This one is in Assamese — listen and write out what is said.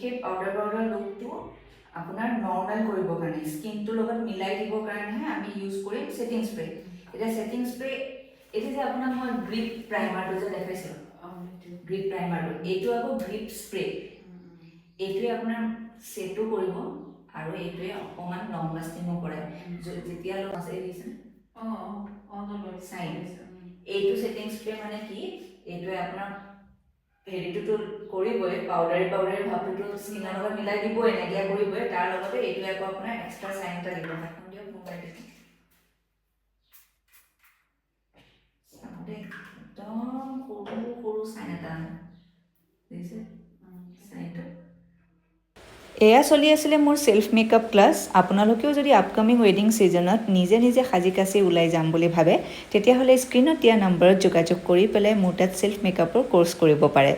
সেই পাউডাৰ লুকটো আপোনাৰ নৰ্মেল কৰিবৰ কাৰণে স্কিনটোৰ লগত মিলাই দিবৰ কাৰণেহে আমি ইউজ কৰিম ছেটিং স্প্ৰে। এতিয়া ছেটিং স্প্ৰে এইটো যে আপোনাক মই ড্ৰিপ প্ৰাইমাৰটো যে দেখাইছিলোঁ, ড্ৰিপ প্ৰাইমাৰটো, এইটো আকৌ ড্ৰিপ স্প্ৰে। এইটোৱে আপোনাৰ ছেটো কৰিব আৰু এইটোৱে অকণমান লং লাষ্টিঙো কৰে। যেতিয়া এইটো ছেটিং স্প্ৰে মানে কি, এইটোৱে আপোনাৰ হেৰিটোতো কৰিবই, পাউডাৰী ভাবটোতো স্কিনৰ লগত মিলাই দিবই, নাইকিয়া কৰিবই, তাৰ লগতে এইটোৱে আকৌ আপোনাৰ এক্সট্ৰা চাইন এটা দিব। দিয়ক মোবাইল একদম সৰু চাইন এটা দিছে চাইনটো। এয়া চলি আছিলে মোৰ ছেল্ফ মেকআপ ক্লাছ। আপোনালোকেও যদি আপকামিং ৱেডিং ছিজনত নিজে সাজি কাচি ওলাই যাম বুলি ভাবে, তেতিয়াহ'লে স্ক্ৰীণত দিয়া নম্বৰত যোগাযোগ কৰি পেলাই মোৰ তাত ছেল্ফ মেকআপৰ কোৰ্চ কৰিব পাৰে।